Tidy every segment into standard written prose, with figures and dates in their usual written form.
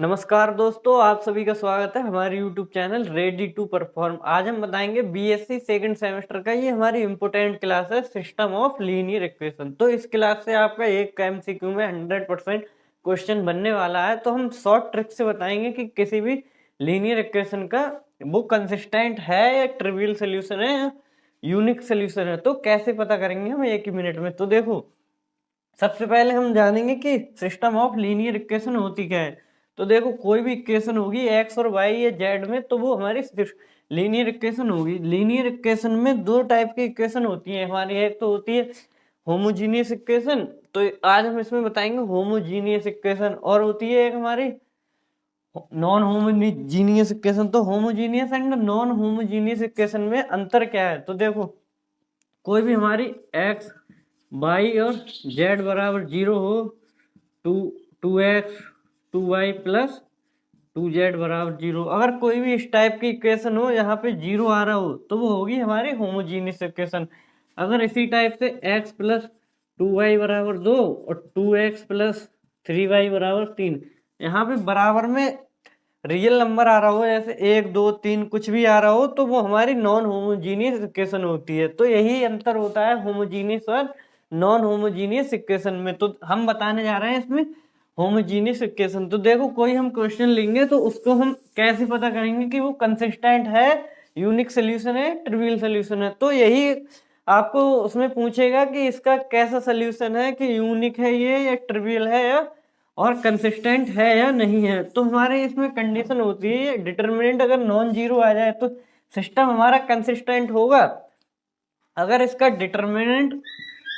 नमस्कार दोस्तों, आप सभी का स्वागत है हमारे YouTube चैनल रेडी टू परफॉर्म। आज हम बताएंगे बीएससी सेकंड सेमेस्टर का ये हमारी इम्पोर्टेंट क्लास है सिस्टम ऑफ लीनियर इक्वेशन। तो इस क्लास से आपका एक एमसीक्यू में 100% क्वेश्चन बनने वाला है। तो हम शॉर्ट ट्रिक से बताएंगे कि किसी भी लीनियर इक्वेशन का वो कंसिस्टेंट है या ट्रिवियल सोल्यूशन है या यूनिक सोल्यूशन है। तो कैसे पता करेंगे हम एक ही मिनट में। तो देखो, सबसे पहले हम जानेंगे कि सिस्टम ऑफ लीनियर इक्वेशन होती क्या है। तो देखो, कोई भी इक्वेशन होगी एक्स और वाई या जेड में, तो वो हमारी लीनियर इक्वेशन होगी। लीनियर इक्वेशन में दो टाइप की इक्वेशन होती है हमारी। एक तो होती है होमोजीनियस इक्वेशन, तो आज हम इसमें बताएंगे होमोजीनियस इक्वेशन। और होती है एक हमारी नॉन होमोजीनियस इक्वेशन। तो homogeneous and non homogeneous equation में अंतर क्या है। तो देखो, कोई भी हमारी एक्स वाई और जेड बराबर 0 हो, to x 2y plus 2z बराबर 0, अगर कोई भी इस टाइप की इक्वेशन हो यहाँ पे 0 आ रहा हो तो वो होगी हमारी होमोजीनियस इक्वेशन। अगर इसी टाइप से x प्लस 2y बराबर 2 और 2x प्लस 3y बराबर 3, यहाँ पे बराबर में रियल नंबर आ रहा हो, जैसे 1 2 3 कुछ भी आ रहा हो, तो वो हमारी नॉन होमोजीनियस इक्वेशन होती है। तो यही अंतर होता है होमोजीनियस और नॉन होमोजीनियस इक्वेशन में। तो हम बताने जा रहे हैं इसमें होमोजीनियस इक्वेशन। तो देखो, कोई हम क्वेश्चन लेंगे तो उसको हम कैसे पता करेंगे कि वो कंसिस्टेंट है, यूनिक सोल्यूशन है, ट्रिवियल सोल्यूशन है। तो यही आपको उसमें पूछेगा कि इसका कैसा सोल्यूशन है, कि यूनिक है ये या ट्रिवियल है या और कंसिस्टेंट है या नहीं है। तो हमारे इसमें कंडीशन होती है डिटरमिनेंट अगर नॉन जीरो आ जाए तो सिस्टम हमारा कंसिस्टेंट होगा। अगर इसका डिटरमिनेंट,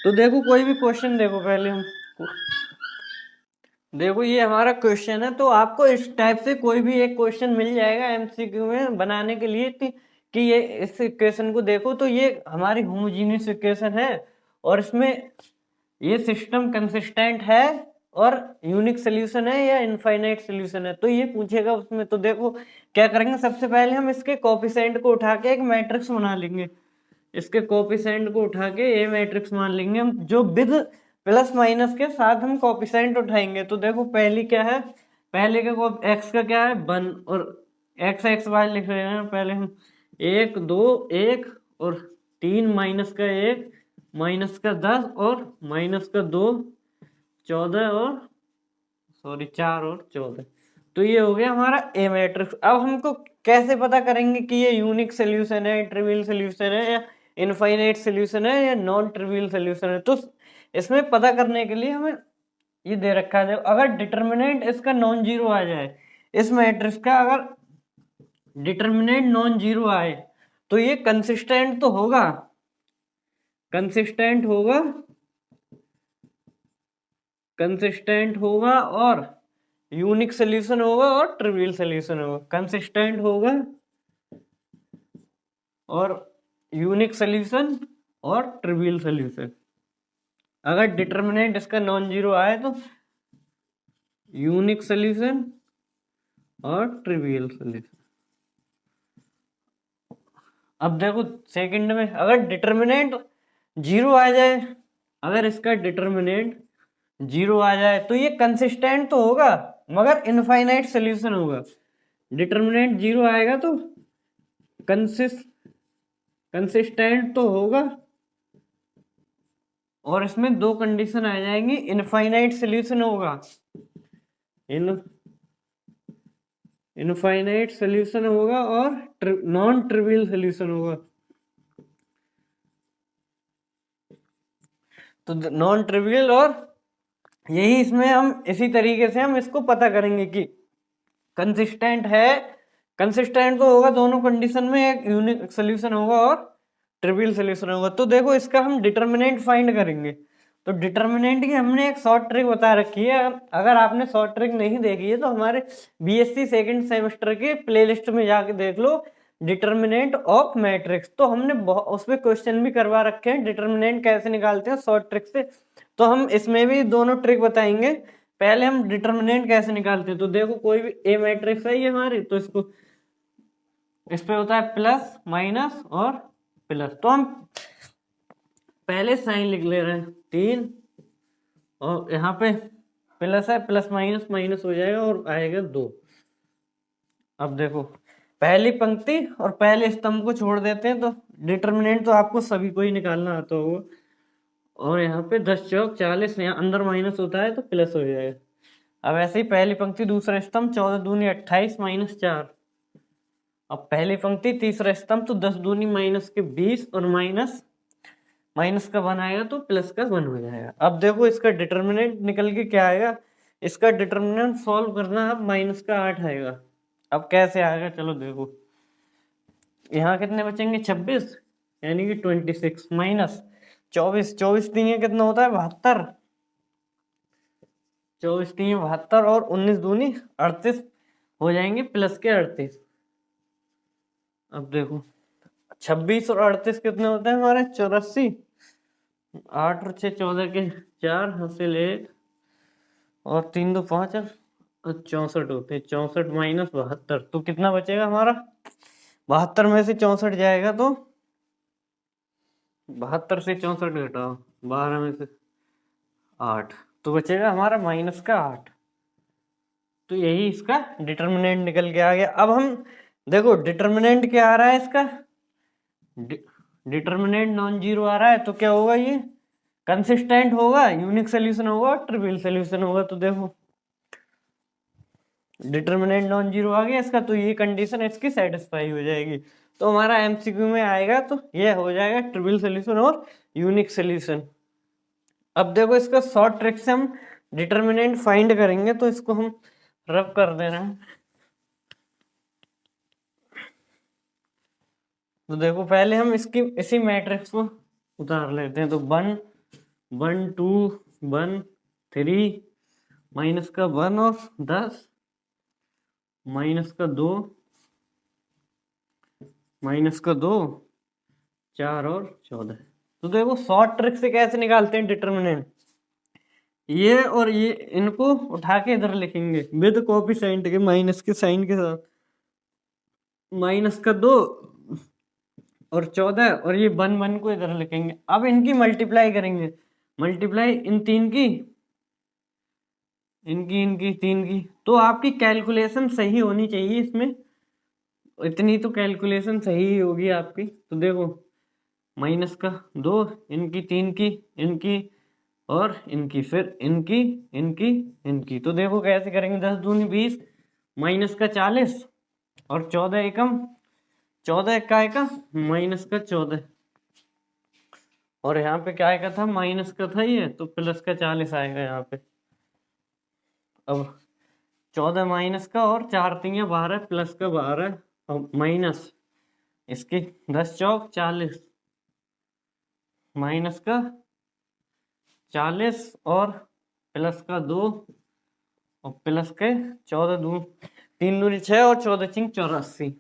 तो देखो कोई भी क्वेश्चन देखो, पहले हम देखो ये हमारा क्वेश्चन है। तो आपको इस टाइप से कोई भी एक क्वेश्चन मिल जाएगा एमसीक्यू में बनाने के लिए कि ये इस इक्वेशन को देखो तो ये हमारी होमोजीनियस इक्वेशन है और इसमें ये सिस्टम कंसिस्टेंट है और यूनिक सोल्यूशन है या इनफाइनाइट सोल्यूशन है। तो ये पूछेगा उसमें। तो देखो क्या करेंगे, सबसे पहले हम इसके कोफिशिएंट को उठा के एक मैट्रिक्स बना लेंगे। इसके कोफिशिएंट को उठा के ये मैट्रिक्स मान लेंगे हम, जो विद प्लस माइनस के साथ हम कोफिशिएंट उठाएंगे। तो देखो पहली क्या है, पहले का एक्स का क्या है 1 और एक्स एक्स वाई लिख रहे हैं पहले हम। 1 2 1 और 3 माइनस का 1 माइनस का 10 और माइनस का 2 14 और सॉरी 4 और 14। तो ये हो गया हमारा ए मैट्रिक्स। अब हमको कैसे पता करेंगे कि ये यूनिक सोल्यूशन है, ट्रिवियल सोल्यूशन है या इनफाइनाइट सोल्यूशन है या नॉन ट्रिवियल सोल्यूशन है। तो इसमें पता करने के लिए हमें ये दे रखा है, अगर डिटरमिनेंट इसका नॉन जीरो आ जाए, इस मैट्रिक्स का अगर डिटरमिनेंट नॉन जीरो आए तो ये कंसिस्टेंट तो होगा, कंसिस्टेंट होगा, कंसिस्टेंट होगा और यूनिक सोल्यूशन होगा और ट्रिवियल सोल्यूशन होगा। कंसिस्टेंट होगा और यूनिक सोल्यूशन और ट्रिवियल सोल्यूशन। अगर डिटरमिनेंट इसका नॉन जीरो आए तो यूनिक सोल्यूशन और ट्रिवियल सोल्यूशन। अब देखो सेकंड में, अगर डिटरमिनेंट जीरो आ जाए, अगर इसका डिटरमिनेंट जीरो आ जाए तो ये कंसिस्टेंट तो होगा मगर इनफाइनाइट सोल्यूशन होगा। डिटरमिनेंट जीरो आएगा तो कंसिस्टेंट तो होगा और इसमें दो कंडीशन आ जाएंगी, इनफाइनाइट सोल्यूशन होगा, इनफाइनाइट सोल्यूशन होगा और नॉन ट्रिवियल सोल्यूशन होगा। तो नॉन ट्रिवियल, और यही इसमें हम इसी तरीके से हम इसको पता करेंगे कि कंसिस्टेंट है, कंसिस्टेंट तो होगा दोनों कंडीशन में, एक यूनिक सोल्यूशन होगा और ट्रिवियल सोल्यूशन होगा। तो देखो इसका हम डिटरमिनेंट फाइंड करेंगे। तो डिटरमिनेंट की हमने एक शॉर्ट ट्रिक बता रखी है। अगर आपने शॉर्ट ट्रिक नहीं देखी है तो हमारे बीएससी सेकंड सेमेस्टर के प्लेलिस्ट में जाके देख लो, डिटरमिनेंट ऑफ मैट्रिक्स। तो हमने उसमें क्वेश्चन भी करवा रखे हैं डिटरमिनेंट कैसे निकालते हैं शॉर्ट ट्रिक से। तो हम इसमें भी दोनों ट्रिक बताएंगे। पहले हम डिटरमिनेंट कैसे निकालते हैं। तो देखो कोई भी ए मैट्रिक्स है ये हमारी, तो इसको इस पे होता है प्लस माइनस और प्लस। तो हम पहले साइन लिख ले रहे हैं 3 और यहाँ पे प्लस है, प्लस माइनस माइनस हो जाएगा और आएगा 2। अब देखो पहली पंक्ति और पहले स्तंभ को छोड़ देते हैं, तो डिटर्मिनेंट तो आपको सभी को ही निकालना आता होगा। और यहाँ पे 10 चौक 40, यहाँ अंदर माइनस होता है तो प्लस हो जाएगा। अब ऐसे ही पहली पंक्ति दूसरा स्तंभ 14 दूनी 28 माइनस 4। अब पहली पंक्ति तीसरा स्तंभ तो 10 दूनी माइनस के 20 और माइनस माइनस का 1 आएगा तो प्लस का 1 हो जाएगा। अब देखो इसका डिटर्मिनेंट निकल के क्या आएगा, इसका डिटर्मिनेंट सॉल्व करना, अब माइनस का 8 आएगा। अब कैसे आएगा, चलो देखो यहाँ कितने बचेंगे 26 यानी कि 26 माइनस 24, 24 तीन कितना होता है 72, 24 तीन 72 और 19 दूनी 38 हो जाएंगे प्लस के 38। अब देखो 26 और 38 कितने होते हैं हमारे 84, 8 और 6 14 के 4 हासिल 1 और 3 2 5 और 64 होते हैं। 64 माइनस 72 तो कितना बचेगा हमारा, 72 में से 64 जाएगा तो 72 से 64 घटाओ 12 में से 8 तो बचेगा हमारा माइनस का 8। तो यही इसका डिटर्मिनेंट निकल के आ गया। अब हम देखो डिटर्मिनेंट क्या आ रहा है इसका, डिटर्मिनेंट नॉन जीरो आ रहा है तो क्या होगा, ये कंसिस्टेंट होगा, यूनिक सोल्यूशन होगा, ट्रिवियल सोल्यूशन होगा। तो देखो डिटर्मिनेंट नॉन जीरो आ गया इसका, तो ये कंडीशन इसकी सेटिस्फाई हो जाएगी। तो हमारा एमसीक्यू में आएगा तो ये हो जाएगा ट्रिवियल सोल्यूशन और यूनिक सोल्यूशन। अब देखो इसका शॉर्ट ट्रिक से हम डिटर्मिनेंट फाइंड करेंगे, तो इसको हम रब कर दे रहे हैं। तो देखो पहले हम इसकी इसी मैट्रिक्स को उतार लेते हैं। तो 1 1 2 1 3 माइनस का 1 और 10 माइनस का 2 माइनस का 2 4 और 14। तो देखो शॉर्ट ट्रिक से कैसे निकालते हैं डिटर्मिनेंट, ये और ये इनको उठा के इधर लिखेंगे विद कोफिशिएंट के माइनस के साइन के साथ। माइनस का 2 और 14 और ये 1 1 को इधर लिखेंगे। अब इनकी मल्टीप्लाई करेंगे, मल्टीप्लाई इन तीन की, इनकी तीन की। तो आपकी कैलकुलेशन सही होनी चाहिए इसमें, इतनी तो कैलकुलेशन सही ही होगी आपकी। तो देखो माइनस का 2 इनकी, तीन की इनकी और इनकी, फिर इनकी इनकी इनकी। तो देखो कैसे करेंगे, 10 दूनी 20 माइनस का 40 और 14 एकम 14 का माइनस का 14 और यहाँ पे क्या का था माइनस का था ये, तो प्लस का 40 आएगा यहाँ पे। अब 14 माइनस का और 4 3 12 प्लस का 12 और माइनस इसकी 10 चौक 40 माइनस का 40 और प्लस का 2 और प्लस के 14 दून 3 दूनी 6 और 14 चिंग 84।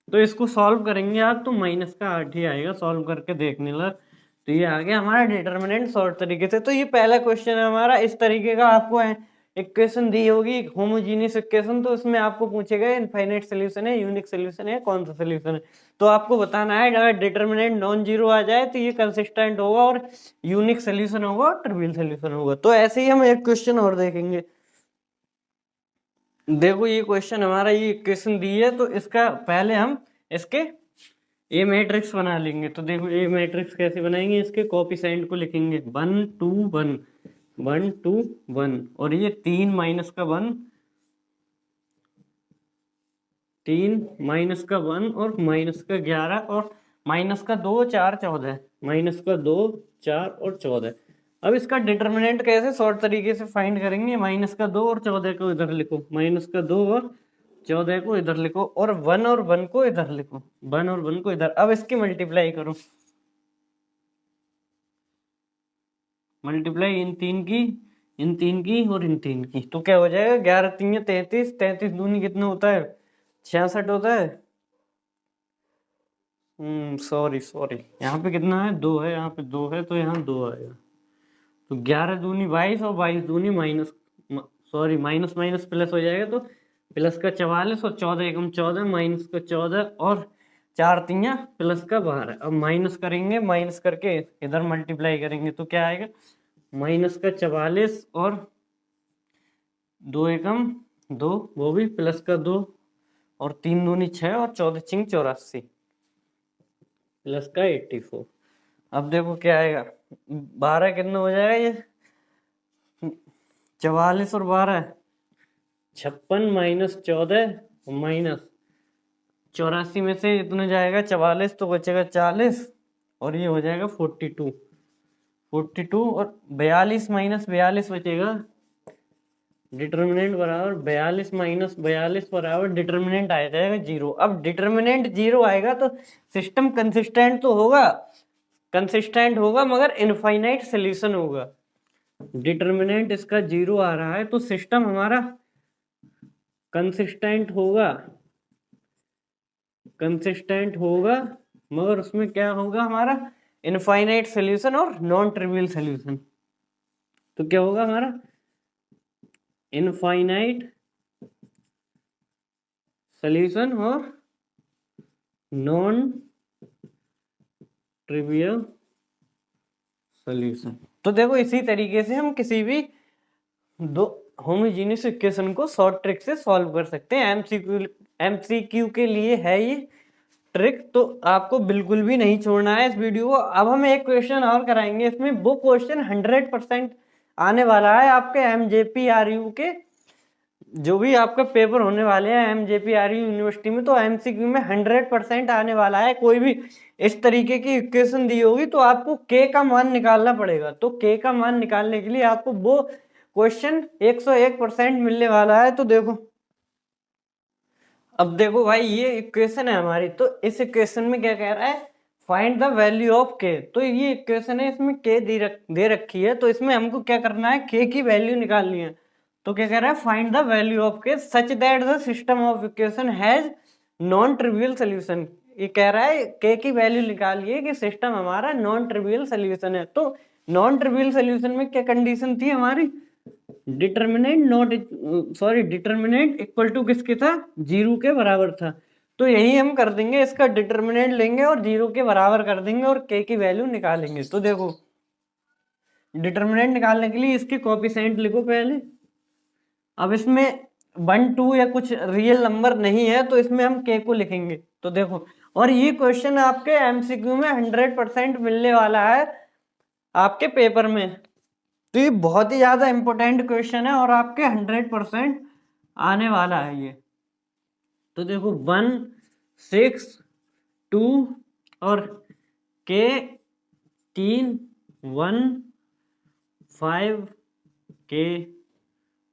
तो इसको सॉल्व करेंगे आप तो माइनस का 8 ही आएगा, सॉल्व करके देखने लग। तो ये आ गया हमारा डिटर्मिनेंट शॉर्ट तरीके से। तो ये पहला क्वेश्चन है हमारा। इस तरीके का आपको इक्वेशन दी होगी होमोजीनियस इक्वेशन, तो इसमें आपको पूछेगा इनफाइनाइट सोल्यूशन है, यूनिक सोल्यूशन है, कौन सा सोल्यूशन है। तो आपको बताना है अगर डिटर्मिनेंट नॉन जीरो आ जाए तो ये कंसिस्टेंट होगा और यूनिक सोल्यूशन होगा और ट्रिवियल सोल्यूशन होगा। तो ऐसे ही हम एक क्वेश्चन और देखेंगे। देखो ये क्वेश्चन हमारा, ये इक्वेशन दी है तो इसका पहले हम इसके ए मैट्रिक्स बना लेंगे। तो देखो ए मैट्रिक्स कैसे बनाएंगे, इसके कोएफिशिएंट को लिखेंगे 1 2 1 1 2 1 और ये 3 माइनस का 1 3 माइनस का 1 और माइनस का 11 और माइनस का 2 4 14 माइनस का 2 4 और 14। अब इसका डिटर्मिनेंट कैसे शॉर्ट तरीके से फाइंड करेंगे, माइनस का 2 और 14 को इधर लिखो, माइनस का 2 और 14 को इधर लिखो और 1 और 1 को इधर लिखो, 1 और 1 को इधर। अब इसकी मल्टीप्लाई करो, मल्टीप्लाई इन तीन की, इन तीन की और इन तीन की। तो क्या हो जाएगा 11 3 33, 33 दूनी कितना होता है 66 होता है। सॉरी यहाँ पे कितना है 2 है, यहाँ पे 2 है तो यहाँ 2 आएगा। तो 11 दूनी 22 और 22 दूनी माइनस माइनस माइनस प्लस हो जाएगा, तो प्लस का 44 और 14 एकम 14 माइनस का 14 और 4 3 प्लस का 12। अब माइनस करेंगे, माइनस करके इधर मल्टीप्लाई करेंगे तो क्या आएगा माइनस का 44 और 2 एकम 2, वो भी प्लस का 2, और 3 दूनी 6, और 14 चिंग 84, प्लस का 84। अब देखो क्या आएगा, 12 कितना हो जाएगा ये, 44 और 12, 56 माइनस 14 माइनस 84 में से इतना जाएगा 44, तो बचेगा 40, और ये हो जाएगा 42, 42 और 42 माइनस 42 बचेगा, डिटर्मिनेंट बराबर 42 माइनस 42 बराबर डिटर्मिनेंट आ जाएगा 0। अब डिटर्मिनेंट 0 आएगा तो सिस्टम कंसिस्टेंट तो होगा, कंसिस्टेंट होगा मगर इनफाइनाइट सोल्यूशन होगा। डिटर्मिनेंट इसका 0 आ रहा है तो सिस्टम हमारा कंसिस्टेंट होगा, कंसिस्टेंट होगा, मगर उसमें क्या होगा हमारा इनफाइनाइट सोल्यूशन और नॉन ट्रिवियल सोल्यूशन। तो क्या होगा हमारा इनफाइनाइट सोल्यूशन और नॉन ट्रिवियल सोल्यूशन। तो देखो इसी तरीके से हम किसी भी दो होमोजेनियस इक्वेशन को शॉर्ट ट्रिक से सॉल्व कर सकते हैं। एमसीक्यू के लिए है ये ट्रिक, तो आपको बिल्कुल भी नहीं छोड़ना है इस वीडियो को। अब हम एक क्वेश्चन और कराएंगे, इसमें वो क्वेश्चन 100% आने वाला है आपके एमजेपीआरयू के, जो भी आपका पेपर होने वाले हैं एमजेपीआरयू यूनिवर्सिटी में, तो एमसीक्यू में 100% आने वाला है। कोई भी इस तरीके की इक्वेशन दी होगी तो आपको के का मान निकालना पड़ेगा, तो के का मान निकालने के लिए आपको वो क्वेश्चन 101% मिलने वाला है। तो देखो, अब देखो भाई ये इक्वेशन है हमारी, तो इस इक्वेशन में क्या कह रहा है, फाइंड द वैल्यू ऑफ के। तो ये इक्वेशन है, इसमें के दे रखी है, तो इसमें हमको क्या करना है, के की वैल्यू निकालनी है। तो क्या कह रहा है, फाइंड द वैल्यू ऑफ के such that the system of equation has non trivial solution. ये कह रहा है के की वैल्यू निकालिए कि सिस्टम हमारा नॉन ट्रिवियल सोल्यूशन है। तो नॉन ट्रिवियल सोल्यूशन में क्या कंडीशन थी हमारी, डिटर्मिनेंट इक्वल टू किसके था, 0 के बराबर था। तो यही हम कर देंगे, इसका डिटर्मिनेंट लेंगे और 0 के बराबर कर देंगे और के की वैल्यू निकालेंगे। तो देखो डिटर्मिनेंट निकालने के लिए इसके कोएफिशिएंट लिखो पहले। अब इसमें 1 2 या कुछ रियल नंबर नहीं है, तो इसमें हम के को लिखेंगे। तो देखो, और ये क्वेश्चन आपके एमसीक्यू में 100% मिलने वाला है आपके पेपर में। तो ये बहुत ही ज्यादा इंपॉर्टेंट क्वेश्चन है और आपके 100% आने वाला है ये। तो देखो 1 6 2 और के 3 1 5 के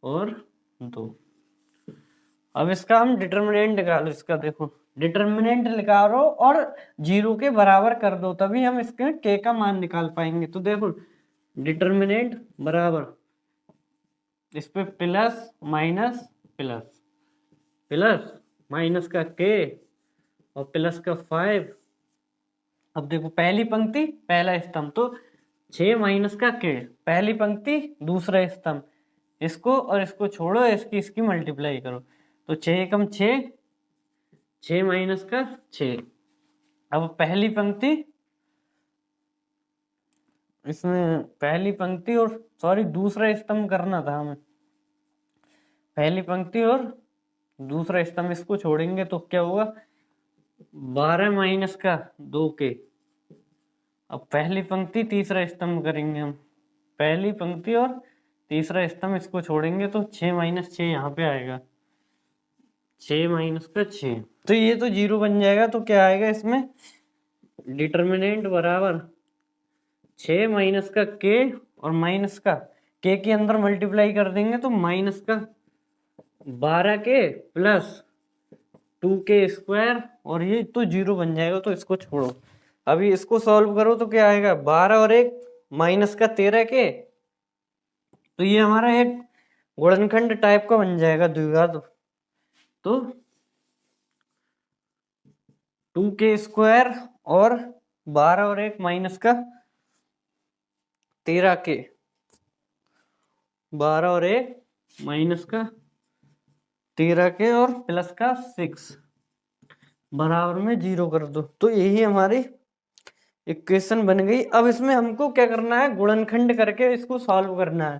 और 2। अब इसका हम डिटर्मिनेंट निकालो, इसका देखो डिटर्मिनेंट निकालो और 0 के बराबर कर दो, तभी हम इसके के का मान निकाल पाएंगे। तो देखो डिटर्मिनेंट बराबर इस पे plus minus plus, plus minus का के और प्लस का 5। अब देखो पहली पंक्ति पहला स्तंभ, तो 6 माइनस का के, पहली पंक्ति दूसरा स्तंभ, इसको और इसको छोड़ो, इसकी मल्टीप्लाई करो। तो 6 एकम 6, 6 माइनस का 6। अब पहली पंक्ति, इसमें पहली पंक्ति और दूसरा स्तंभ करना था हमें, पहली पंक्ति और दूसरा स्तंभ, इसको छोड़ेंगे तो क्या होगा 12 माइनस का 2 के। अब पहली पंक्ति तीसरा स्तंभ करेंगे हम, पहली पंक्ति और तीसरा स्तंभ, इसको छोड़ेंगे तो 6 माइनस 6 यहाँ पे आएगा, 6 माइनस का 6। तो ये तो 0 बन जाएगा। तो क्या आएगा इसमें, डिटर्मिनेंट बराबर 6 माइनस का के और माइनस का के के अंदर मल्टीप्लाई कर देंगे तो माइनस का 12 के प्लस 2 के स्क्वायर, और ये तो 0 बन जाएगा। तो इसको छोड़ो, अभी इसको सॉल्व करो तो क्या आएगा 12 और 1 माइनस का 13 के। तो ये हमारा एक गुणनखंड टाइप का बन जाएगा द्विघात। तो 2 के स्क्वायर और 12 और 1 माइनस का 13 के, 12 और 1 माइनस का 13 के और प्लस का 6 बराबर में 0 कर दो। तो यही हमारी इक्वेशन बन गई। अब इसमें हमको क्या करना है, गुणनखंड करके इसको सॉल्व करना है।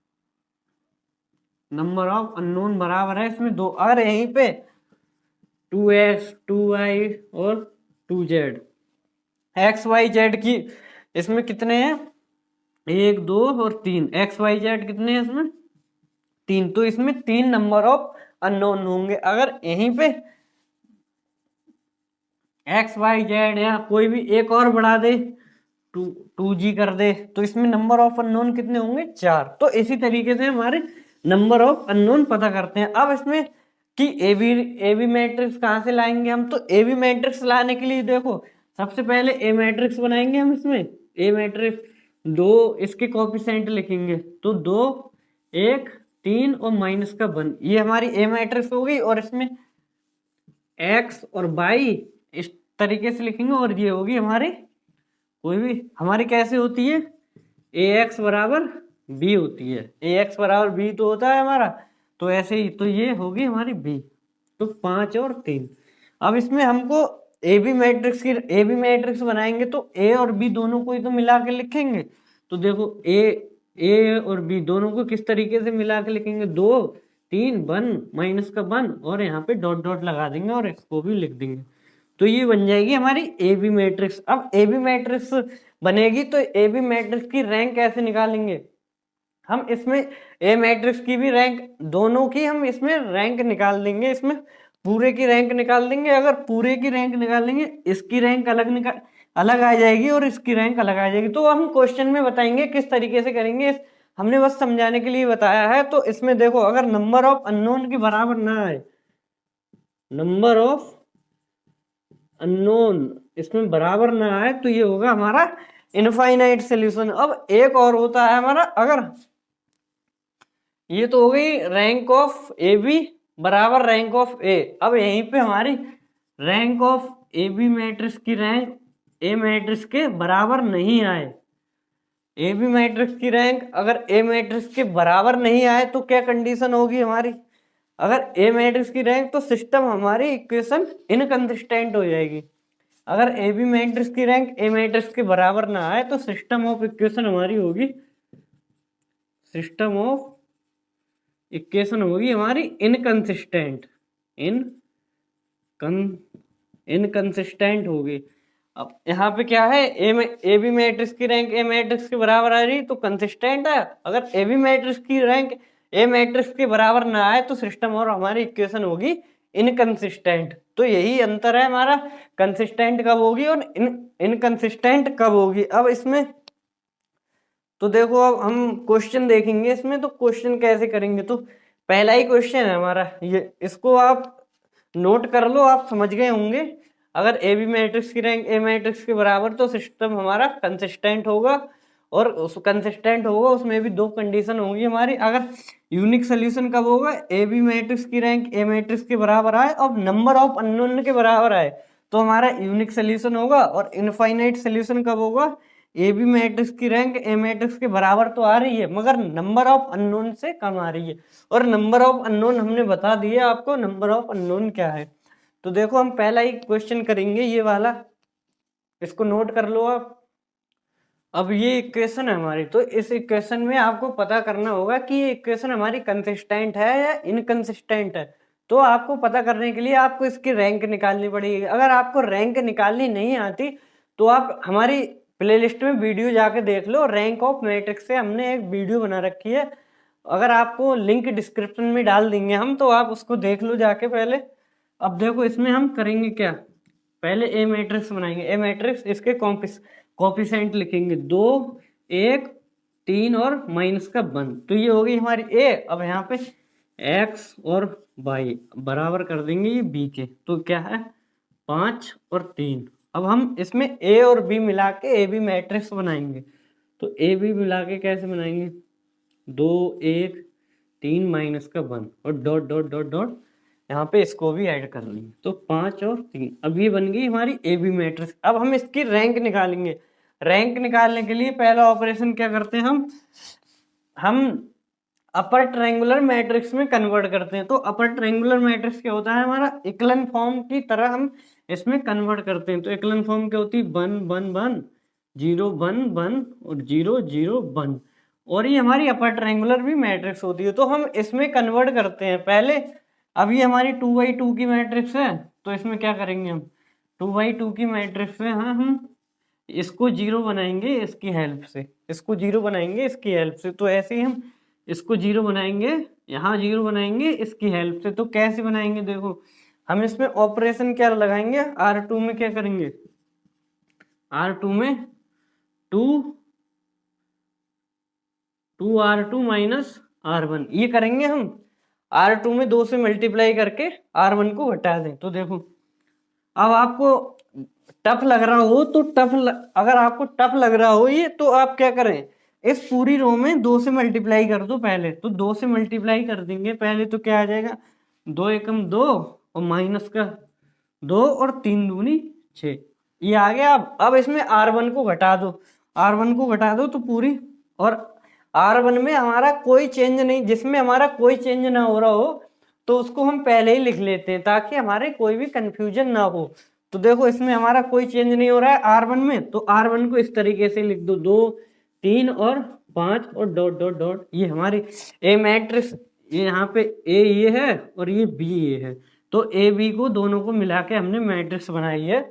नंबर ऑफ अननोन बराबर है इसमें 2। अगर यहीं पे 2x 2y और 2z, एक्स वाई जेड की इसमें कितने हैं, 1 2 और 3, एक्स वाई जेड कितने हैं इसमें 3, तो इसमें 3 नंबर ऑफ अननोन होंगे। अगर यहीं पे एक्स वाई जेड या कोई भी एक और बढ़ा दे, 2g कर दे, तो इसमें नंबर ऑफ अननोन कितने होंगे, 4। तो इसी तरीके से हमारे नंबर ऑफ अननोन पता करते हैं। अब इसमें कि एबी मैट्रिक्स कहाँ से लाएंगे हम, तो एबी मैट्रिक्स लाने के लिए देखो सबसे पहले ए मैट्रिक्स बनाएंगे हम। इसमें ए मैट्रिक्स 2, इसके कोफिशिएंट लिखेंगे तो 2 1 3 और माइनस का 1, ये हमारी ए मैट्रिक्स हो गई। और इसमें एक्स और बाई इस तरीके से लिखेंगे, और ये होगी हमारी कोई भी हमारी कैसे होती है, ए एक्स बराबर बी होती है। ए एक्स बराबर बी तो होता है हमारा, तो ऐसे ही तो ये होगी हमारी बी। तो 5 और 3। अब इसमें हमको ए बी मैट्रिक्स बनाएंगे तो ए और बी दोनों को ही तो मिला के लिखेंगे। तो देखो ए और बी दोनों को किस तरीके से मिला के लिखेंगे, 2 3 1 माइनस का 1 और यहाँ पे डॉट डॉट लगा देंगे और इसको भी लिख देंगे। तो ये बन जाएगी हमारी ए बी मैट्रिक्स। अब ए बी मैट्रिक्स बनेगी तो ए बी मैट्रिक्स की रैंक कैसे निकालेंगे हम, इसमें ए मैट्रिक्स की भी रैंक, दोनों की हम इसमें रैंक निकाल देंगे, इसमें पूरे की रैंक निकाल देंगे। अगर पूरे की रैंक निकालेंगे इसकी रैंक अलग आ जाएगी और इसकी रैंक अलग आ जाएगी। तो हम क्वेश्चन में बताएंगे किस तरीके से करेंगे, हमने बस समझाने के लिए बताया है। तो इसमें देखो अगर नंबर ऑफ अननोन के बराबर ना आए, नंबर ऑफ अननोन इसमें बराबर ना आए, तो ये होगा हमारा इनफाइनाइट सॉल्यूशन। अब एक और होता है हमारा, अगर ये तो हो गई रैंक ऑफ ए बी बराबर रैंक ऑफ ए। अब यहीं पे हमारी rank of A B matrix की रैंक ए मैट्रिक्स के बराबर नहीं आए, ए बी मैट्रिक्स की रैंक अगर ए मैट्रिक्स के बराबर नहीं आए तो क्या कंडीशन होगी हमारी, अगर ए मैट्रिक्स की रैंक, तो सिस्टम हमारी इक्वेशन इनकंसिस्टेंट हो जाएगी। अगर ए बी मैट्रिक्स की रैंक ए मैट्रिक्स के बराबर ना आए तो सिस्टम ऑफ इक्वेशन हमारी होगी, सिस्टम ऑफ इक्वेशन होगी हमारी इनकंसिस्टेंट, इनकंसिस्टेंट होगी। अब यहाँ पे क्या है, ए बी मैट्रिक्स की रैंक ए मैट्रिक्स के बराबर आ रही तो कंसिस्टेंट है। अगर ए बी मैट्रिक्स की रैंक ए मैट्रिक्स के बराबर ना आए तो सिस्टम और हमारी इक्वेशन होगी इनकंसिस्टेंट। तो यही अंतर है हमारा, कंसिस्टेंट कब होगी और इनकंसिस्टेंट कब होगी। अब इसमें तो देखो अब हम क्वेश्चन देखेंगे इसमें, तो क्वेश्चन कैसे करेंगे, तो पहला ही क्वेश्चन है हमारा ये, इसको आप नोट कर लो, आप समझ गए होंगे। अगर ए बी मैट्रिक्स की रैंक ए मैट्रिक्स के बराबर तो सिस्टम हमारा कंसिस्टेंट होगा, और उस कंसिस्टेंट होगा उसमें भी 2 कंडीशन होंगी हमारी। अगर यूनिक सोल्यूशन कब होगा, ए बी मैट्रिक्स की रैंक ए मैट्रिक्स के बराबर आए और नंबर ऑफ अननोन के बराबर आए तो हमारा यूनिक सोल्यूशन होगा। और इनफाइनाइट सोल्यूशन कब होगा, ए बी मैट्रिक्स की रैंक ए मैट्रिक्स के बराबर तो आ रही है मगर नंबर ऑफ अननोन से कम आ रही है। और नंबर ऑफ अननोन हमने बता दिया आपको, नंबर ऑफ अननोन क्या है। तो देखो हम पहला ही क्वेश्चन करेंगे ये वाला, इसको नोट कर लो आप। अब ये इक्वेशन है हमारी, तो इस इक्वेशन में आपको पता करना होगा कि ये इक्वेशन हमारी कंसिस्टेंट है या इनकंसिस्टेंट है। तो आपको पता करने के लिए आपको इसकी रैंक निकालनी पड़ेगी। अगर आपको रैंक निकालनी नहीं आती तो आप हमारी प्लेलिस्ट में वीडियो जाके देख लो, रैंक ऑफ मैट्रिक्स से हमने एक वीडियो बना रखी है, अगर आपको लिंक डिस्क्रिप्शन में डाल देंगे हम, तो आप उसको देख लो जाके पहले। अब देखो इसमें हम करेंगे क्या, पहले ए मैट्रिक्स बनाएंगे, ए मैट्रिक्स इसके कोफिशिएंट लिखेंगे 2 1 3 और माइनस का 1, तो ये होगी हमारी ए। अब यहाँ पे एक्स और वाई बराबर कर देंगे ये बी के, तो क्या है 5 और 3। अब हम इसमें ए और बी मिला के ए बी मैट्रिक्स बनाएंगे, तो ए बी मिला के कैसे बनाएंगे, 2 1 3 माइनस का 1 और डॉट डॉट डॉट डॉट यहाँ पे इसको भी ऐड कर लेंगे, तो 5 और 3। अब ये बन गई हमारी ए बी मैट्रिक्स। अब हम इसकी रैंक निकालेंगे। रैंक निकालने के लिए पहला ऑपरेशन क्या करते हैं हम अपर ट्रायंगुलर मैट्रिक्स में कन्वर्ट करते हैं। तो अपर ट्रायंगुलर मैट्रिक्स क्या होता है हमारा, इक्लन फॉर्म की तरह हम इसमें कन्वर्ट करते हैं। तो इक्लन फॉर्म क्या होती है, 1 1 1 0 1 1 और 0 0 1। और ये हमारी अपर ट्रायंगुलर भी मैट्रिक्स होती है। तो हम इसमें कन्वर्ट करते हैं पहले। अब ये हमारी 2x2 की मैट्रिक्स है, तो इसमें क्या करेंगे हम, 2x2 की मैट्रिक्स में हम इसको जीरो बनाएंगे इसकी हेल्प से, इसको जीरो बनाएंगे इसकी हेल्प से। तो ऐसे ही हम इसको जीरो बनाएंगे, यहाँ जीरो बनाएंगे इसकी हेल्प से। तो कैसे बनाएंगे, देखो हम इसमें ऑपरेशन क्या लगाएंगे, R2 में क्या करेंगे, R2 में 2R2 माइनस R1 ये करेंगे हम। R2 में 2 से मल्टीप्लाई करके R1 को घटा दें। तो देखो अब आपको टफ लग रहा हो तो अगर आपको टफ लग रहा हो ये, तो आप क्या करें, इस पूरी रो में 2 से मल्टीप्लाई कर दो पहले। तो 2 से मल्टीप्लाई कर देंगे पहले, तो क्या आ जाएगा, 2 एकम 2 और माइनस का 2 और 3 दूनी 6 ये आ गया। अब इसमें R1 को घटा दो, R1 को घटा दो तो पूरी, और R1 में हमारा कोई चेंज नहीं, जिसमें हमारा कोई चेंज ना हो रहा हो तो उसको हम पहले ही लिख लेते हैं ताकि हमारे कोई भी कंफ्यूजन ना हो। तो देखो इसमें हमारा कोई चेंज नहीं हो रहा है R1 में, तो R1 को इस तरीके से लिख दो, 2 3 और 5 और डॉट डॉट डॉट, ये हमारी ए मैट्रिक्स, ये यहाँ पे ए ये है और ये बी ये है। तो ए बी को दोनों को मिला के हमने मैट्रिक्स बनाई है।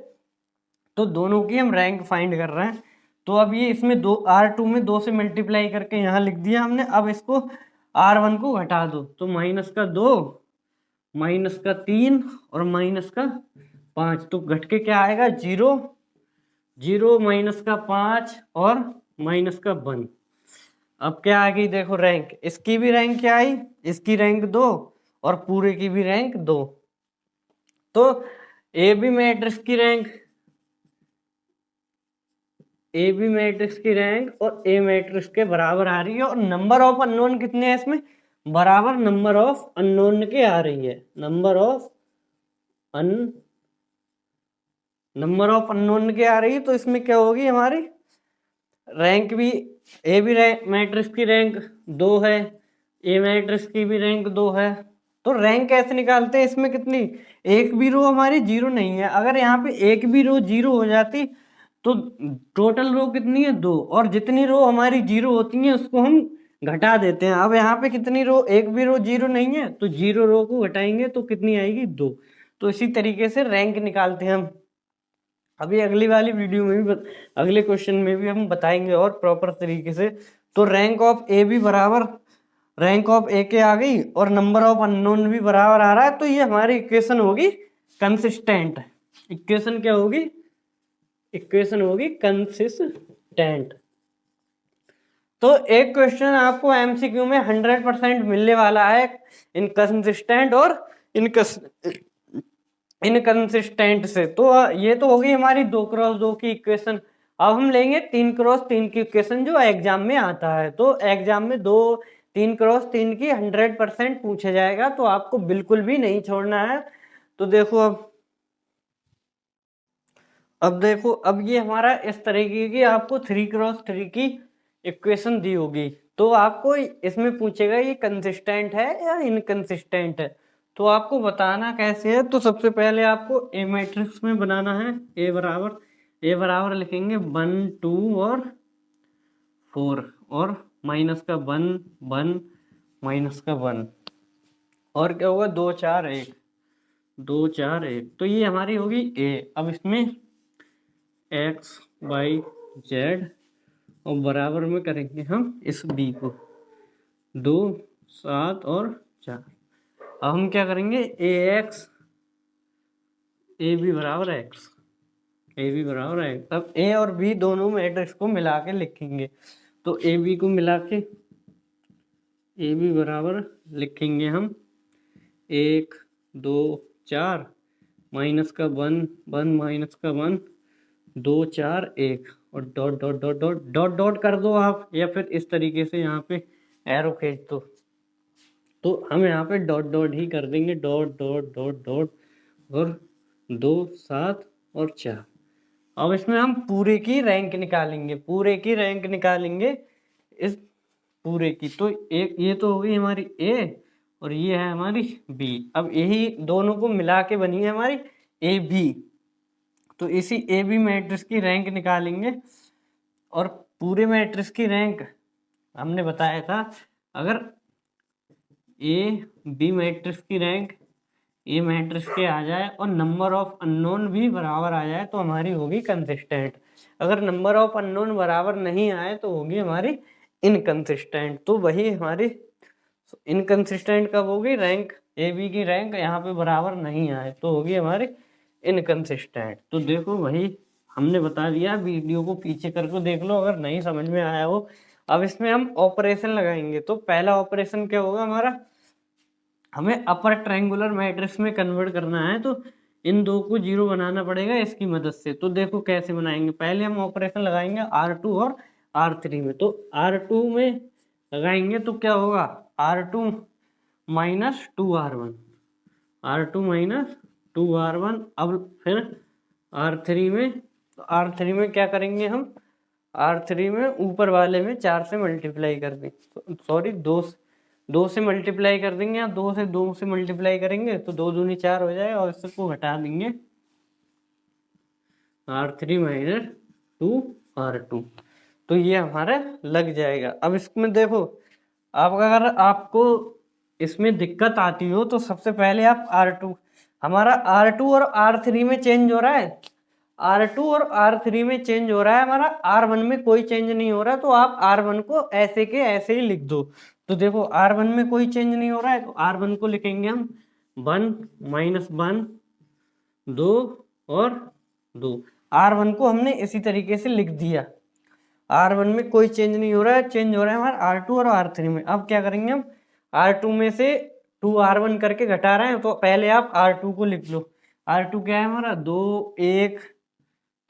तो दोनों की हम रैंक फाइंड कर रहे हैं। तो अब ये इसमें R2 में 2 से मल्टीप्लाई करके यहाँ लिख दिया हमने। अब इसको R1 को घटा दो, तो माइनस का 2 माइनस का 3 और माइनस का 5, तो घट के क्या आएगा, 0 0 माइनस का 5 और माइनस का 1। अब क्या आ गई, देखो रैंक, इसकी भी रैंक क्या आई, इसकी रैंक 2 और पूरे की भी रैंक 2। तो ए बी मैट्रिक्स की रैंक, ए बी मैट्रिक्स की रैंक और ए मैट्रिक्स के बराबर आ रही है। और नंबर ऑफ अननोन कितने हैं इसमें, बराबर नंबर ऑफ अननोन के आ रही है, नंबर ऑफ अननोन के आ रही है। तो इसमें क्या होगी, हमारी रैंक भी, ए बी मैट्रिक्स की रैंक 2 है, ए मैट्रिक्स की भी रैंक 2 है। तो रैंक कैसे निकालते हैं, इसमें कितनी, एक भी रो हमारी जीरो नहीं है। अगर यहाँ पे एक भी रो जीरो हो जाती तो टोटल रो कितनी है, 2, और जितनी रो हमारी जीरो होती है उसको हम घटा देते हैं। अब यहाँ पे कितनी रो, एक भी रो जीरो नहीं है, तो जीरो रो को घटाएंगे तो कितनी आएगी, 2। तो इसी तरीके से रैंक निकालते हैं हम। अभी अगली वाली वीडियो में भी अगले क्वेश्चन में भी हम बताएंगे और प्रॉपर तरीके से। तो रैंक ऑफ ए भी बराबर रैंक ऑफ ए के आ गई और नंबर ऑफ अननोन भी बराबर आ रहा है। तो ये हमारी इक्वेशन होगी कंसिस्टेंट। इक्वेशन क्या होगी, इक्वेशन होगी कंसिस्टेंट। तो एक क्वेश्चन आपको एमसीक्यू में 100% मिलने वाला है इनकंसिस्टेंट और इनकंसिस्टेंट से। तो ये तो होगी हमारी 2x2 की इक्वेशन। अब हम लेंगे 3x3 की इक्वेशन जो एग्जाम में आता है। तो एग्जाम में 3x3 की 100% पूछा जाएगा, तो आपको बिल्कुल भी नहीं छोड़ना है। तो देखो अब देखो, अब ये हमारा इस तरीके की आपको 3x3 की इक्वेशन दी होगी। तो आपको इसमें पूछेगा ये कंसिस्टेंट है या इनकंसिस्टेंट है, तो आपको बताना कैसे है। तो सबसे पहले आपको ए मैट्रिक्स में बनाना है। ए बराबर लिखेंगे 1 2 और 4 और माइनस का 1 1 माइनस का 1 और क्या होगा 2 4 1 2 4 1। तो ये हमारी होगी ए। अब इसमें x y z और बराबर में करेंगे हम इस b को 2 7 और 4। अब हम क्या करेंगे ए बी बराबर x, अब a और b दोनों मैट्रिक्स को मिला के लिखेंगे। तो ए बी को मिला के ए बी बराबर लिखेंगे हम 1 2 4 माइनस का 1 1 माइनस का 1 2 4 1 और dot dot dot dot dot dot कर दो आप, या फिर इस तरीके से यहाँ पे एरो खींच दो। तो हम यहाँ पे डॉट डॉट ही कर देंगे, डॉट डॉट डॉट डॉट और 2 7 और 4। अब इसमें हम पूरे की रैंक निकालेंगे, इस पूरे की। तो एक ये तो होगी हमारी ए और ये है हमारी बी। अब यही दोनों को मिला के बनी है हमारी ए बी। तो इसी ए बी मैट्रिक्स की रैंक निकालेंगे और पूरे मैट्रिक्स की रैंक हमने बताया था अगर ए बी मैट्रिक्स की रैंक ए मैट्रिक्स के आ जाए और नंबर ऑफ अननोन भी बराबर आ जाए तो हमारी होगी कंसिस्टेंट। अगर नंबर ऑफ अननोन बराबर नहीं आए तो होगी हमारी इनकंसिस्टेंट। तो वही हमारी इनकंसिस्टेंट कब होगी, रैंक ए बी की रैंक यहाँ पे बराबर नहीं आए तो होगी हमारी इनकंसिस्टेंट। तो देखो वही हमने बता दिया, वीडियो को पीछे करके देख लो अगर नहीं समझ में आया हो। अब इसमें हम ऑपरेशन लगाएंगे। तो पहला ऑपरेशन क्या होगा हमारा, हमें अपर ट्रायंगुलर मैट्रिक्स में कन्वर्ट करना है तो इन दो को जीरो बनाना पड़ेगा इसकी मदद से। तो देखो कैसे बनाएंगे, पहले हम ऑपरेशन लगाएंगे R2 और R3 में। तो R2 में लगाएंगे तो क्या होगा, R2 minus 2R1, R2 minus 2R1। अब फिर R3 में, तो R3 में क्या करेंगे हम, R3 में ऊपर वाले में 4 से मल्टीप्लाई कर देंगे, सॉरी 2 से मल्टीप्लाई कर देंगे, या 2 से मल्टीप्लाई करेंगे तो 2 दूनी 4 हो जाएगा और इसको घटा देंगे R3 माइनस 2R2। तो ये हमारा लग जाएगा। अब इसमें देखो, आप अगर आपको इसमें दिक्कत आती हो तो सबसे पहले आप R2, हमारा R2 और R3 में चेंज हो रहा है, R2 और R3 में चेंज हो रहा है, हमारा R1 में कोई चेंज नहीं हो रहा। तो आप R1 को ऐसे के ऐसे ही लिख दो। तो देखो R1 में कोई चेंज नहीं हो रहा है तो R1 को लिखेंगे हम 1 माइनस 1 2 और 2। R1 को हमने इसी तरीके से लिख दिया। R1 में कोई चेंज नहीं हो रहा है, चेंज हो रहा है हमारा R2 और R3 में। अब क्या करेंगे हम, R2 में से 2R1 करके घटा रहे हैं तो पहले आप R2 को लिख लो। R2 क्या है हमारा, 2 1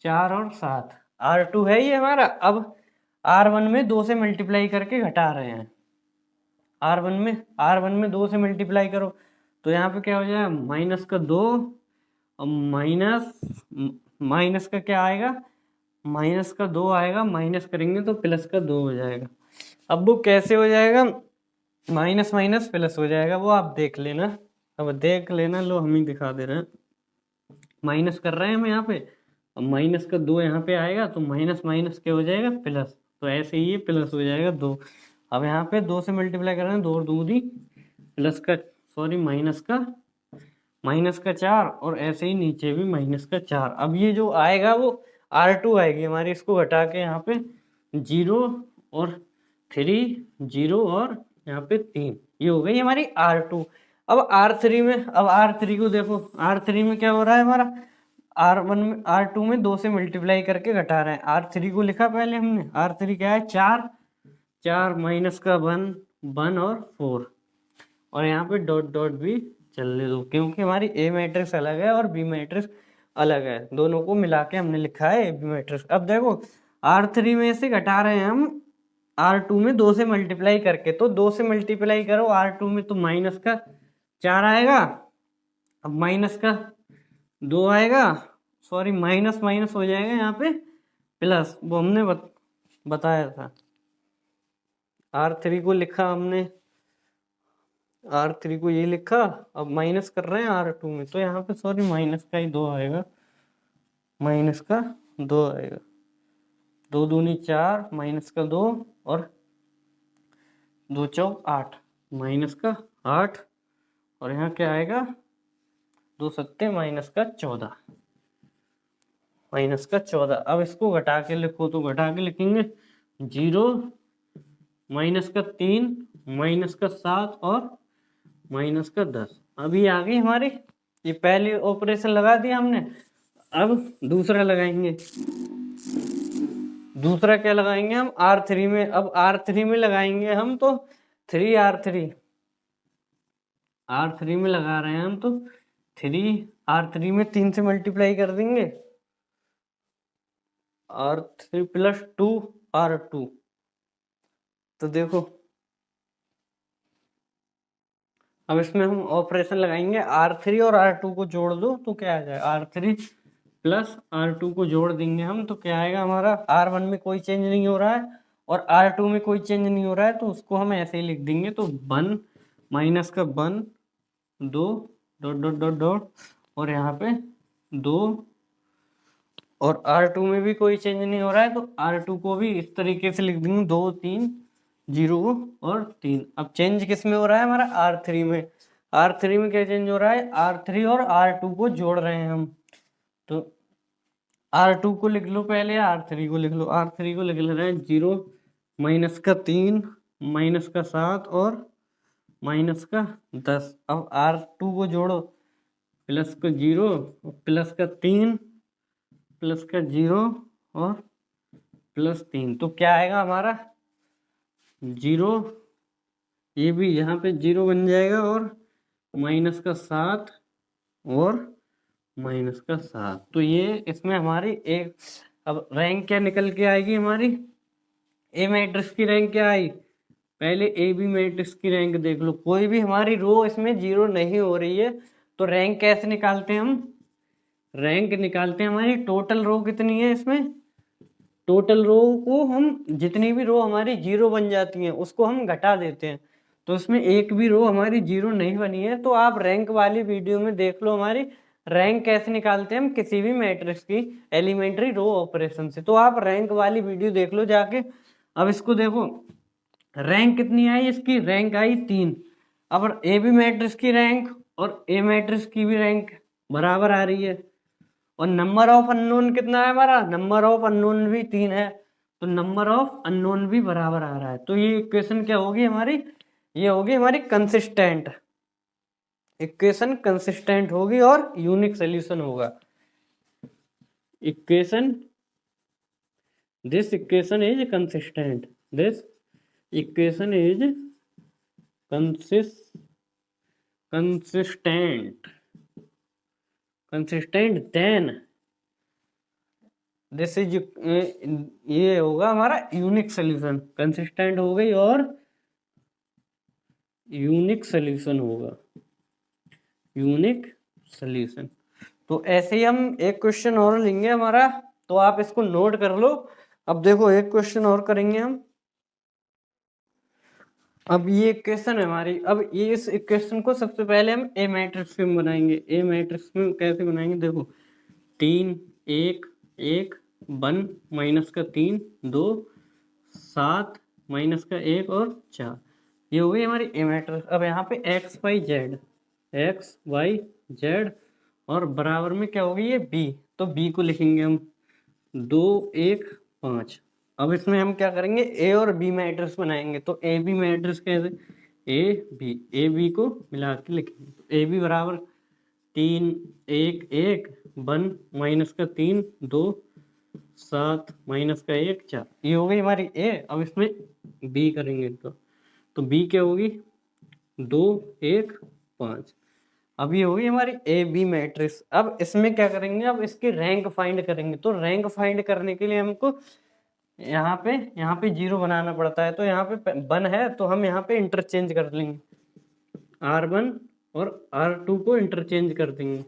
4 और 7, R2 है ये हमारा। अब R1 में 2 से मल्टीप्लाई करके घटा रहे हैं, R1 में 2 से मल्टीप्लाई करो तो यहाँ पे क्या हो जाएगा, माइनस का 2 और माइनस का क्या आएगा, माइनस का 2 आएगा, माइनस करेंगे तो प्लस का 2 हो जाएगा। अब वो कैसे हो जाएगा, माइनस माइनस प्लस हो जाएगा, वो आप देख लेना। अब देख लेना, लो हम ही दिखा दे रहे हैं, माइनस कर रहे हैं हम यहाँ पे। अब माइनस का 2 यहाँ पे आएगा तो माइनस माइनस क्या हो जाएगा, प्लस। तो ऐसे ही ये प्लस हो जाएगा 2। अब यहाँ पे 2 से मल्टीप्लाई कर रहे हैं, 2 और 2 दी प्लस का, सॉरी माइनस का 4 और ऐसे ही नीचे भी माइनस का 4। अब ये जो आएगा वो R2 आएगी हमारी, इसको घटा के यहाँ पे 0 और 3 0 और यहाँ पे 3, ये हो गई हमारी R2। अब R3 में, अब R3 को देखो, R3 में क्या हो रहा है हमारा, R1 में R2 में 2 से मल्टीप्लाई करके घटा रहे हैं। R3 को लिखा पहले हमने, R3 क्या है 4 माइनस का 1 और 4 और यहाँ पे डॉट डॉट भी चलने दो क्योंकि हमारी ए मैट्रिक्स अलग है और बी मैट्रिक्स अलग है, दोनों को मिला के हमने लिखा है ए बी मैट्रिक्स। अब देखो R3 में से घटा रहे हैं हम R2 में 2 से मल्टीप्लाई करके, तो 2 से मल्टीप्लाई करो R2 में तो माइनस का 4 आएगा, अब माइनस का 2 आएगा, सॉरी माइनस माइनस हो जाएगा यहाँ पे प्लस, वो हमने बताया था। R3 को लिखा हमने, R3 को ये लिखा, अब माइनस कर रहे हैं R2 में तो यहाँ पे सॉरी माइनस का ही 2 आएगा, माइनस का 2 आएगा, 2 दूनी 4 माइनस का 2 और 2 चौक 8, माइनस का 8 और यहाँ क्या आएगा 2 सत्ते माइनस का 14, माइनस का 14। अब इसको घटा के लिखो तो घटा के लिखेंगे 0 माइनस का 3 माइनस का 7 और माइनस का 10। अभी आ गई हमारी, ये पहले ऑपरेशन लगा दिया हमने। अब दूसरा लगाएंगे, दूसरा क्या लगाएंगे हम R3 में। अब R3 में लगाएंगे हम तो 3R3, R3 में लगा रहे हैं हम तो 3R3 में 3 से मल्टीप्लाई कर देंगे, R3 प्लस 2R2। तो देखो अब इसमें हम ऑपरेशन लगाएंगे, R3 और R2 को जोड़ दो तो क्या आ जाएगा, R3 प्लस R2 को जोड़ देंगे हम तो क्या आएगा हमारा, R1 में कोई चेंज नहीं हो रहा है और R2 में कोई चेंज नहीं हो रहा है तो उसको हम ऐसे ही लिख देंगे। तो 1 माइनस का 1 2 डॉट डॉट डॉट डॉट और यहाँ पे 2 और R2 में भी कोई चेंज नहीं हो रहा है तो R2 को भी इस तरीके से लिख देंगे 2 3 0 और 3। अब चेंज किस में हो रहा है हमारा R3 में। R3 में क्या चेंज हो रहा है, R3 और R2 को जोड़ रहे हैं हम। तो R2 को लिख लो पहले, R3 को लिख लो। R3 को लिख ले रहे हैं 0 माइनस का 3 माइनस का 7 और माइनस का 10। अब R2 को जोड़ो, प्लस का 0 प्लस का 3 प्लस का 0 और प्लस 3। तो क्या आएगा हमारा 0, ये भी यहाँ पे 0 बन जाएगा और माइनस का 7 और माइनस का 7। तो ये इसमें हमारी एक, अब रैंक क्या निकल के आएगी हमारी, ए मैट्रिक्स की रैंक क्या आई, पहले ए बी मैट्रिक्स की रैंक देख लो। कोई भी हमारी रो इसमें 0 नहीं हो रही है तो रैंक कैसे निकालते हैं हम, रैंक निकालते हैं हमारी टोटल रो कितनी है इसमें, टोटल रो को हम, जितनी भी रो हमारी 0 बन जाती हैं उसको हम घटा देते हैं। तो इसमें एक भी रो हमारी 0 नहीं बनी है। तो आप रैंक वाली वीडियो में देख लो हमारी रैंक कैसे निकालते हैं हम किसी भी मैट्रिक्स की एलिमेंट्री रो ऑपरेशन से। तो आप रैंक वाली वीडियो देख लो जाके। अब इसको देखो, रैंक कितनी आई इसकी, रैंक आई 3। अब ए बी मैट्रिक्स की रैंक और ए मैट्रिक्स की भी रैंक बराबर आ रही है। और नंबर ऑफ अननोन कितना है हमारा, नंबर ऑफ अननोन भी 3 है। तो नंबर ऑफ अननोन भी बराबर आ रहा है। तो ये इक्वेशन क्या होगी हमारी, ये होगी हमारी कंसिस्टेंट इक्वेशन, कंसिस्टेंट होगी और यूनिक सोल्यूशन होगा। Equation, this equation is consistent, this equation is consistent then this is, ये होगा हमारा यूनिक सोल्यूशन। कंसिस्टेंट हो गई और यूनिक सोल्यूशन होगा, यूनिक सोल्यूशन। तो ऐसे ही हम एक क्वेश्चन और लेंगे हमारा, तो आप इसको नोट कर लो। अब देखो एक क्वेश्चन और करेंगे हम। अब ये इक्वेशन है हमारी, अब ये इस इक्वेशन को सबसे पहले हम ए मैट्रिक्स में बनाएंगे। ए मैट्रिक्स में कैसे बनाएंगे, देखो 3 1 1 1 माइनस का 3 2 7 माइनस का 1 और 4, ये हो गई हमारी ए मैट्रिक्स। अब यहाँ पे एक्स वाई जेड और बराबर में क्या होगी ये बी, तो बी को लिखेंगे हम 2 1 5। अब इसमें हम क्या करेंगे, ए और बी मैट्रिक्स बनाएंगे। तो ए बी मैट्रिक्स कैसे, ए बी को मिला के लिखेंगे। तो ए बी बराबर 3 1 1 1 माइनस का 3 2 7 माइनस का 1 4, ये हो गई हमारी ए। अब इसमें बी करेंगे तो बी क्या होगी 2 1 5। अब ये होगी हमारी ए बी मैट्रिक्स। अब इसमें क्या करेंगे, अब इसकी रैंक फाइंड करेंगे। तो रैंक फाइंड करने के लिए हमको यहाँ पे 0 बनाना पड़ता है। तो यहाँ पे 1 है तो हम यहाँ पे इंटरचेंज कर लेंगे, R1 और R2 को इंटरचेंज कर देंगे।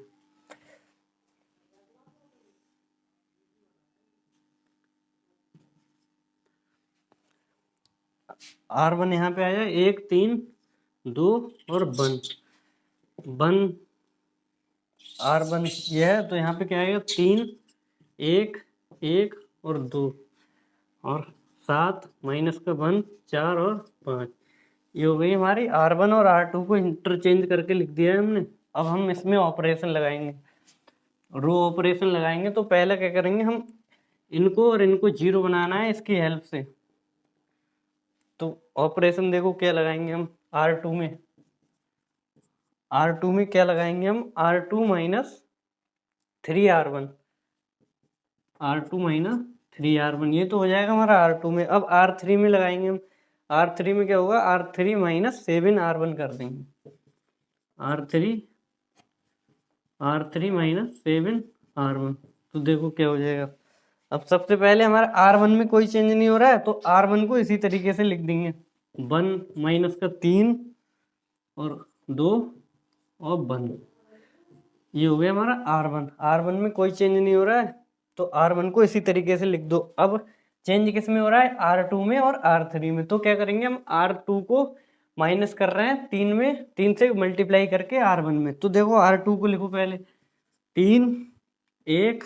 R1 यहाँ पे आया 1 3 2 और 1 R1 ये है, तो यहाँ पे क्या आएगा 3 1 1 और 2 और 7 माइनस का 1 4 और 5, ये हो गई हमारी R1 और R2 को इंटरचेंज करके लिख दिया है हमने। अब हम इसमें ऑपरेशन लगाएंगे, रो ऑपरेशन लगाएंगे। तो पहले क्या करेंगे, हम इनको और इनको 0 बनाना है इसकी हेल्प से। तो ऑपरेशन देखो क्या लगाएंगे हम, R2 में क्या लगाएंगे हम, R2 minus 3R1, R2 minus 3R1, ये तो हो जाएगा हमारा R2 में। अब R3 में लगाएंगे हम, R3 में क्या होगा, R3 माइनस 7R1 कर देंगे, R3 माइनस 7R1। तो देखो क्या हो जाएगा। अब सबसे पहले हमारा R1 में कोई चेंज नहीं हो रहा है तो R1 को इसी तरीके से लिख देंगे 1 माइनस का 3 और 2 और 1, ये हो गया हमारा R1 में कोई चेंज नहीं हो रहा है तो R1 को इसी तरीके से लिख दो। अब चेंज किस में हो रहा है, R2 में और R3 में। तो क्या करेंगे हम, R2 को माइनस कर रहे हैं 3 में, 3 से मल्टीप्लाई करके R1 में। तो देखो R2 को लिखो पहले 3 1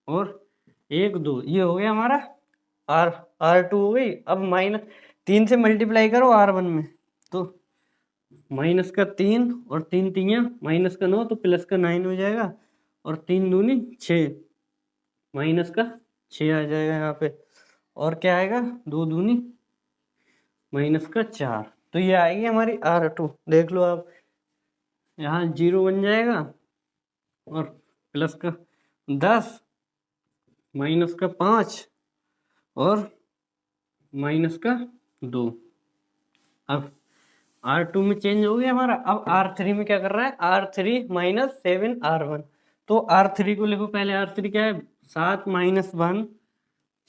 और 1 2, ये हो गया हमारा R2 हो गई। अब माइनस 3 से मल्टीप्लाई करो R1 में, तो माइनस का 3 और 3 तियां माइनस का 9, तो प्लस का 9 हो जाएगा, और 3 दूनी 6, माइनस का 6 आ जाएगा यहाँ पे, और क्या आएगा 2 दूनी माइनस का 4, तो ये आएगी हमारी R2। देख लो आप, यहाँ 0 बन जाएगा, और प्लस का 10 माइनस का 5 और माइनस का 2। अब R2 में चेंज हो गया हमारा। अब R3 में क्या कर रहा है, R3 माइनस 7R1, तो R3 को लिखो पहले। R3 क्या है, 7 माइनस 1,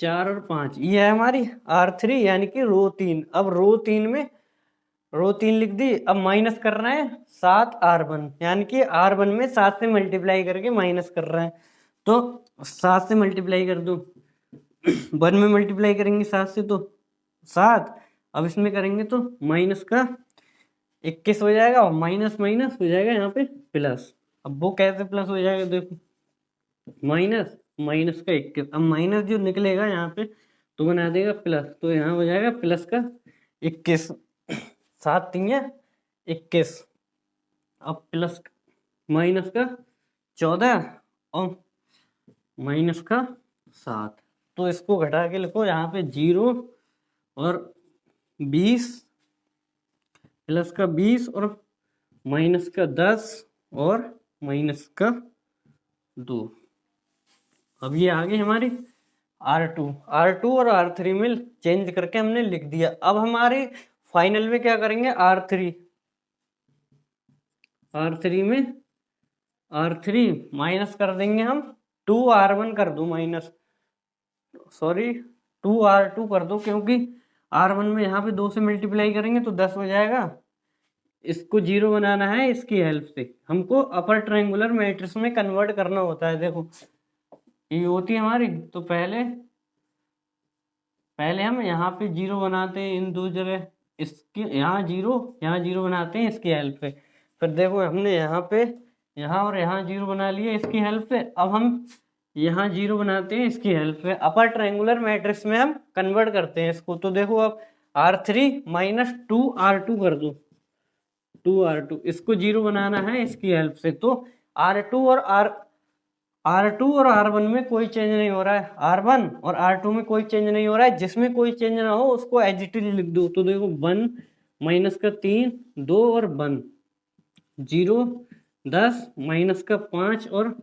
4 और 5, ये है हमारी R3 यानी कि रो 3। अब रो 3 लिख दी। अब माइनस कर रहे हैं 7R1, यानी कि R1 में 7 से मल्टीप्लाई करके माइनस कर रहे हैं, तो 7 से मल्टीप्लाई कर दो। 1 में मल्टीप्लाई करेंगे 7 से तो 7, अब इसमें करेंगे तो माइनस का 21 हो जाएगा, और माइनस माइनस हो जाएगा यहाँ पे प्लस। अब वो कैसे प्लस हो जाएगा, देखो माइनस माइनस का 21, अब माइनस जो निकलेगा यहाँ पे तो बना देगा प्लस, तो यहाँ हो जाएगा प्लस का 21, 7 तियां 21, अब प्लस माइनस का 14 और माइनस का 7, तो इसको घटा के लिखो यहाँ पे 0 और 20, प्लस का 20 और माइनस का 10 और माइनस का 2। अब ये आ गई हमारी R2 और R3 में चेंज करके हमने लिख दिया। अब हमारे फाइनल में क्या करेंगे, R3 में R3 माइनस कर देंगे हम 2R1 कर दो माइनस, सॉरी 2R2 कर दो, क्योंकि R1 में यहाँ पे 2 से मल्टीप्लाई करेंगे तो 10 हो जाएगा। इसको 0 बनाना है, इसकी हेल्प से हमको अपर ट्रायंगुलर मैट्रिक्स में कन्वर्ट करना होता है। देखो ये होती है हमारी, तो पहले हम यहाँ पे 0 बनाते हैं इन दो जगह, इसकी यहाँ 0 बनाते हैं इसकी हेल्प से। फिर देखो हमने यहाँ पे यहाँ और यहाँ 0 बना लिया इसकी हेल्प से। अब हम यहाँ 0 बनाते हैं इसकी हेल्प से। अपर ट्रायंगुलर मैट्रिक्स में हम कन्वर्ट करते हैं इसको। तो देखो अब R3 माइनस 2R2 कर दो, 2R2 इसको 0 बनाना है इसकी हेल्प से। तो R2 और R1 में कोई चेंज नहीं हो रहा है, R1 और R2 में कोई चेंज नहीं हो रहा है। जिसमें कोई चेंज ना हो उसको एज इट इज लिख दो। तो देखो 1 माइनस का 3, 2 और 1, 0, 10 माइनस का 5 और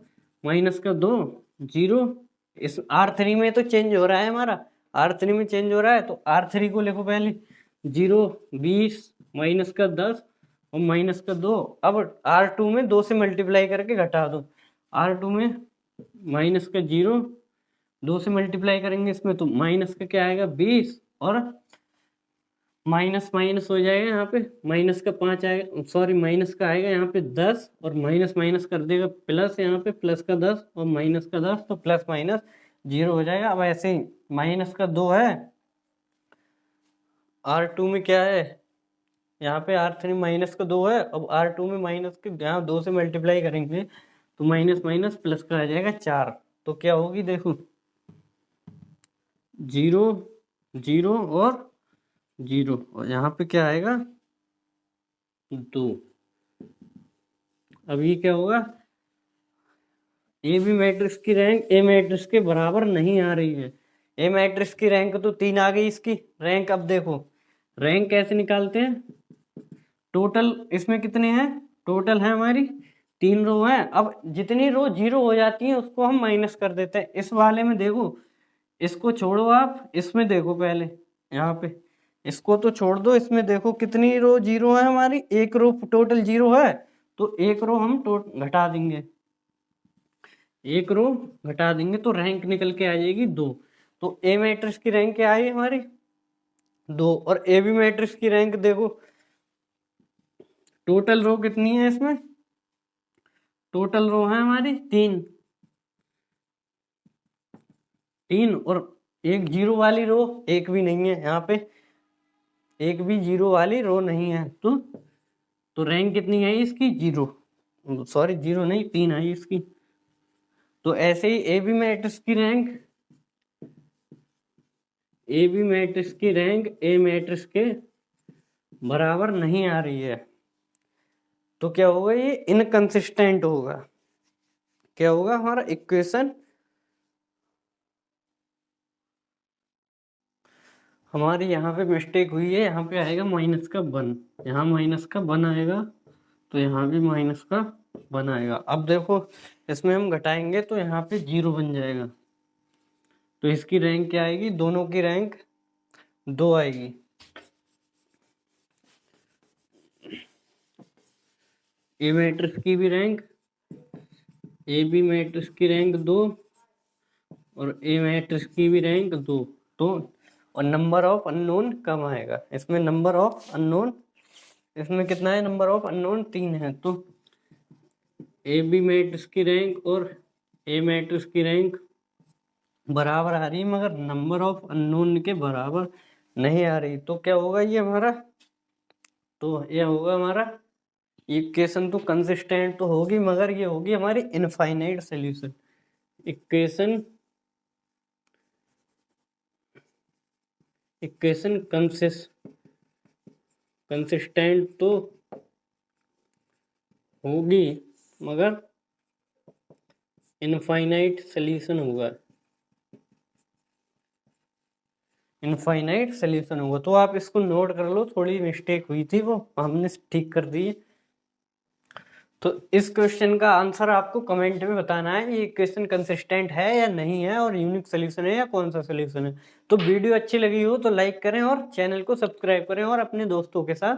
माइनस का 2, 0। इस R3 में तो चेंज हो रहा है हमारा, R3 में चेंज हो रहा है, तो R3 को लिखो पहले 0, 20 माइनस का 10 और माइनस का 2। अब R2 में 2 से मल्टीप्लाई करके घटा दो। R2 में माइनस का 0, 2 से मल्टीप्लाई करेंगे इसमें तो माइनस का क्या आएगा 20, और माइनस माइनस हो जाएगा यहाँ पे, माइनस का 5 आएगा, सॉरी माइनस का आएगा यहाँ पे 10, और माइनस माइनस कर देगा प्लस, यहाँ पे प्लस का 10 और माइनस का 10, तो प्लस माइनस 0 हो जाएगा। अब ऐसे ही माइनस का 2 है, R2 में क्या है, यहाँ पे R3 माइनस का 2 है। अब R2 में माइनस के यहाँ 2 से मल्टीप्लाई करेंगे तो माइनस माइनस प्लस का आ जाएगा 4, तो क्या होगी देखो 0, 0 और 0, और यहाँ पे क्या आएगा 2। अब ये क्या होगा, ए बी मैट्रिक्स की रैंक ए मैट्रिक्स के बराबर नहीं आ रही है। ए मैट्रिक्स की रैंक तो 3 आ गई, इसकी रैंक अब देखो रैंक कैसे निकालते हैं। टोटल इसमें कितने हैं, टोटल है हमारी 3 रो है। अब जितनी रो 0 हो जाती है उसको हम माइनस कर देते हैं। इस वाले में देखो, इसको छोड़ो आप, इसमें देखो पहले यहाँ पे, इसको तो छोड़ दो, इसमें देखो कितनी रो 0 है हमारी, एक रो टोटल 0 है, तो एक रो हम घटा देंगे, एक रो घटा देंगे तो रैंक निकल के आ जाएगी 2। तो ए मैट्रिक्स की रैंक क्या आई हमारी 2, और ए बी मैट्रिक्स की रैंक देखो, टोटल रो कितनी है इसमें, टोटल रो है हमारी 3, और एक 0 वाली रो एक भी नहीं है यहाँ पे, एक भी 0 वाली रो नहीं है। तो रैंक कितनी है इसकी 0, सॉरी 0 नहीं 3 आई इसकी। तो ऐसे ही ए बी मैट्रिक्स की रैंक ए बी मैट्रिक्स की रैंक ए मैट्रिक्स के बराबर नहीं आ रही है तो क्या होगा, ये इनकंसिस्टेंट होगा। क्या होगा हमारा इक्वेशन, हमारी यहाँ पे मिस्टेक हुई है, यहाँ पे आएगा माइनस का 1, यहाँ माइनस का 1 आएगा तो यहाँ भी माइनस का 1 आएगा। अब देखो इसमें हम घटाएंगे तो यहाँ पे 0 बन जाएगा, तो इसकी रैंक क्या आएगी, दोनों की रैंक 2 आएगी। ए मैट्रिक्स की भी रैंक, ए बी मैट्रिक्स की रैंक 2 और ए मैट्रिक्स की भी रैंक 2। तो और नंबर ऑफ अननोन कम आएगा, इसमें नंबर ऑफ अननोन, इसमें कितना है नंबर ऑफ अननोन 3 है। तो ए बी मैट्रिक्स की रैंक और ए मैट्रिक्स की रैंक बराबर आ रही है मगर नंबर ऑफ अननोन के बराबर नहीं आ रही। तो क्या होगा ये हमारा, तो ये होगा हमारा इक्वेशन तो कंसिस्टेंट तो होगी मगर ये होगी हमारी इनफाइनाइट सॉल्यूशन। इक्वेशन कंसिस्टेंट तो होगी मगर इनफाइनाइट सॉल्यूशन होगा, इनफाइनाइट सॉल्यूशन होगा। तो आप इसको नोट कर लो, थोड़ी मिस्टेक हुई थी वो हमने ठीक कर दी है। तो इस क्वेश्चन का आंसर आपको कमेंट में बताना है, ये क्वेश्चन कंसिस्टेंट है या नहीं है और यूनिक सॉल्यूशन है या कौन सा सॉल्यूशन है। तो वीडियो अच्छी लगी हो तो लाइक करें और चैनल को सब्सक्राइब करें और अपने दोस्तों के साथ